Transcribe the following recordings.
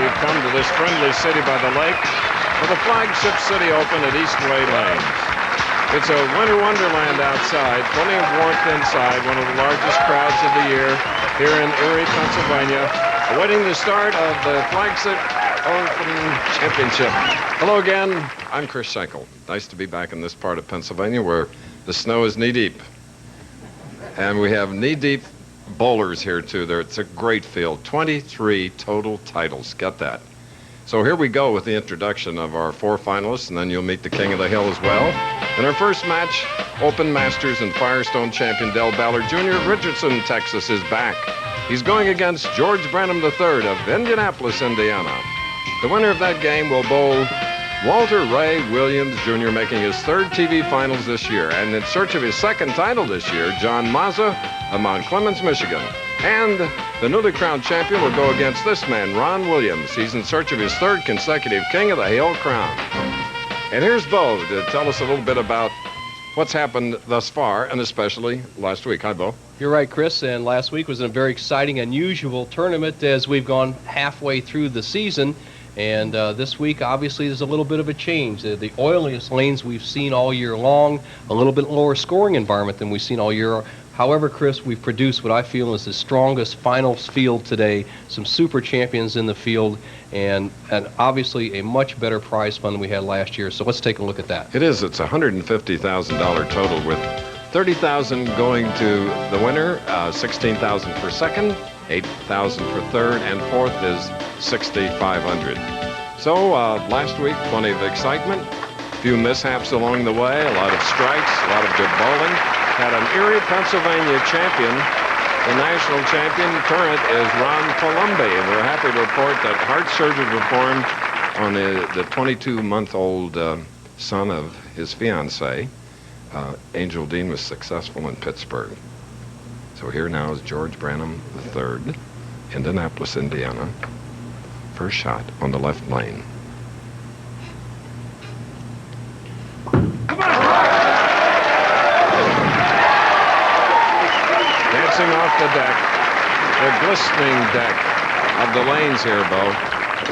you've come to this friendly city by the lake for the Flagship City Open at Eastway Lanes. It's a winter wonderland outside, plenty of warmth inside, one of the largest crowds of the year here in Erie, Pennsylvania, awaiting the start of the Flagship Open Championship. Hello again, I'm Chris Schenkel. Nice to be back in this part of Pennsylvania where the snow is knee-deep. And we have knee-deep bowlers here, too. It's a great field. 23 total titles. Get that. So here we go with the introduction of our 4 finalists, and then you'll meet the King of the Hill as well. In our first match, Open Masters and Firestone champion Del-Ballard-Jr. of Richardson, Texas, is back. He's going against George-Branham-III of Indianapolis, Indiana. The winner of that game will bowl Walter Ray Williams, Jr., making his 3rd TV finals this year. And in search of his 2nd title this year, John MAZZA of Mount Clemens, Michigan. And the newly crowned champion will go against this man, Ron Williams. He's in search of his 3rd consecutive King of the Hill crown. And here's Bo to tell us a little bit about what's happened thus far, and especially last week. Hi, Bo. You're right, Chris, and last week was a very exciting, unusual tournament as we've gone halfway through the season. And this week, obviously, there's a little bit of a change. The oiliest lanes we've seen all year long, a little bit lower scoring environment than we've seen all year. However, Chris, we've produced what I feel is the strongest finals field today, some super champions in the field, and obviously a much better prize fund than we had last year. So let's take a look at that. It is. It's a $150,000 total with $30,000 going to the winner, $16,000 for second, $8,000 for third, and fourth is $6,500. So last week, plenty of excitement, a few mishaps along the way, a lot of strikes, a lot of good bowling. Had an Erie, Pennsylvania champion. The national champion current is Ron Columbi, and we're happy to report that heart surgery performed on the 22-month-old son of his fiancée. Angel Dean was successful in Pittsburgh. So here now is George-Branham-III, Indianapolis, Indiana. First shot on the left lane. Dancing off the deck, the glistening deck of the lanes here, Bo.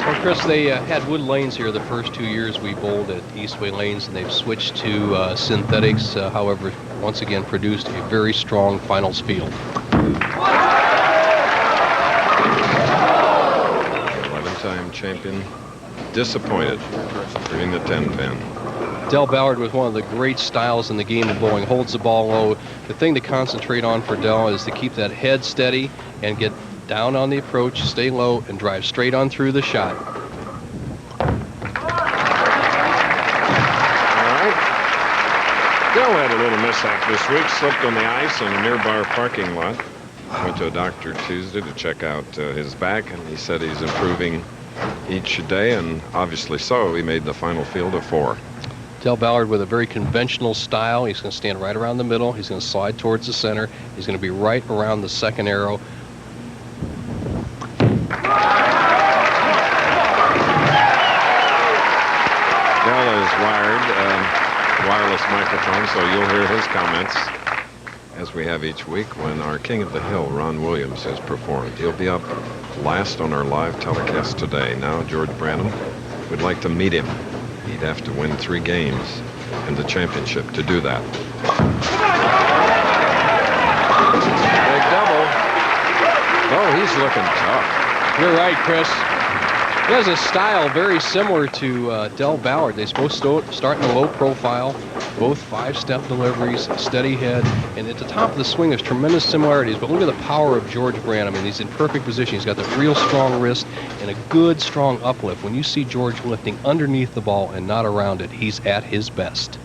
Well, Chris, they had wood lanes here the first 2 years we bowled at Eastway Lanes, and they've switched to synthetics, however, once again produced a very strong finals field. 11-time champion, disappointed, bringing the 10-pin. Del-Ballard was one of the great styles in the game of bowling, holds the ball low. The thing to concentrate on for Del is to keep that head steady and get down on the approach, stay low, and drive straight on through the shot. All right. Del had a little mishap this week, slipped on the ice in a nearby parking lot. Went to a doctor Tuesday to check out his back, and he said he's improving each day, and obviously so. He made the final field of 4. Del-Ballard with a very conventional style. He's going to stand right around the middle. He's going to slide towards the center. He's going to be right around the second arrow. Del is wired, wireless microphone, so you'll hear his comments as we have each week when our King of the Hill, Ron Williams, has performed. He'll be up last on our live telecast today. Now, George Branham would like to meet him. He'd have to win 3 games in the championship to do that. Big double. Oh, he's looking tough. You're right, Chris. He has a style very similar to Del-Ballard. They're supposed to start in a low profile, both 5-step deliveries, steady head, and at the top of the swing there's tremendous similarities, but look at the power of George Branham, and he's in perfect position. He's got the real strong wrist and a good, strong uplift. When you see George lifting underneath the ball and not around it, he's at his best.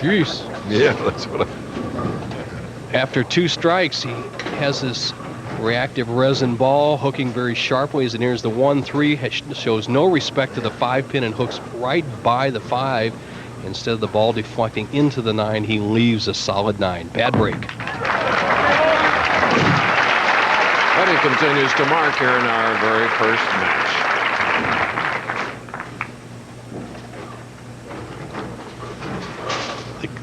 Jeez. Yeah, that's what After 2 strikes, he has this reactive resin ball hooking very sharply as it nears the 1-3. Shows no respect to the 5-pin and hooks right by the 5. Instead of the ball deflecting into the 9, he leaves a solid 9. Bad break. But he continues to mark here in our very first match.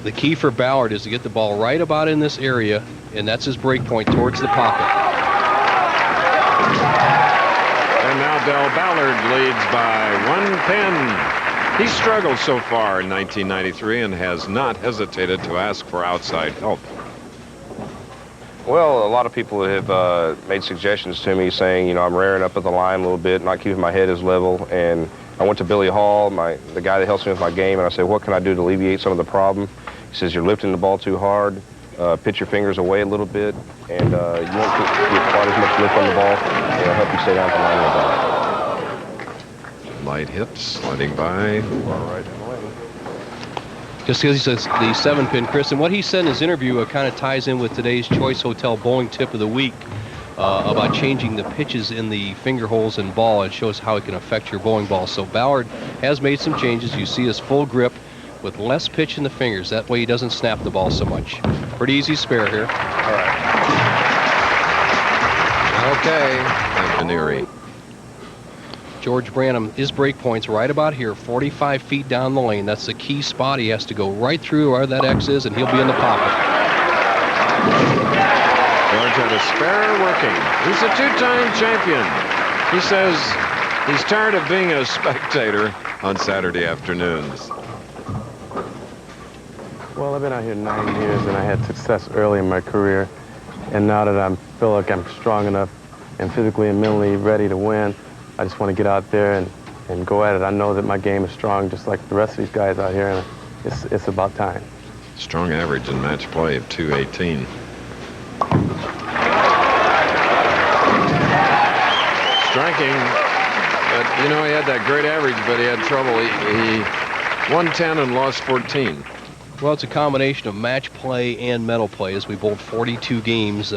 The key for Ballard is to get the ball right about in this area, and that's his break point towards the pocket. And now Del-Ballard leads by 1 pin. He struggled so far in 1993 and has not hesitated to ask for outside help. Well, a lot of people have made suggestions to me saying, you know, I'm rearing up at the line a little bit, not keeping my head as level. And I went to Billy Hall, the guy that helps me with my game, and I said, what can I do to alleviate some of the problem? He says, you're lifting the ball too hard, pitch your fingers away a little bit, and you won't get quite as much lift on the ball, and it'll help you stay down at the line of the ball. Light hit, sliding by. All right, Just because he says the 7-pin, Chris, and what he said in his interview kind of ties in with today's Choice Hotel Bowling Tip of the Week about changing the pitches in the finger holes and ball. It shows how it can affect your bowling ball. So Ballard has made some changes. You see his full grip with less pitch in the fingers. That way he doesn't snap the ball so much. Pretty easy spare here. All right. Okay, and Erie. George-Branham, his break point's right about here, 45 feet down the lane. That's the key spot. He has to go right through where that X is, and he'll be in the pocket. George had a spare working. He's a 2-time champion. He says he's tired of being a spectator on Saturday afternoons. Well, I've been out here 9 years, and I had success early in my career. And now that I feel like I'm strong enough and physically and mentally ready to win, I just want to get out there and go at it. I know that my game is strong, just like the rest of these guys out here, and it's about time. Strong average in match play of 218. Striking, but you know, he had that great average, but he had trouble. He won 10 and lost 14. Well, it's a combination of match play and medal play as we bowled 42 games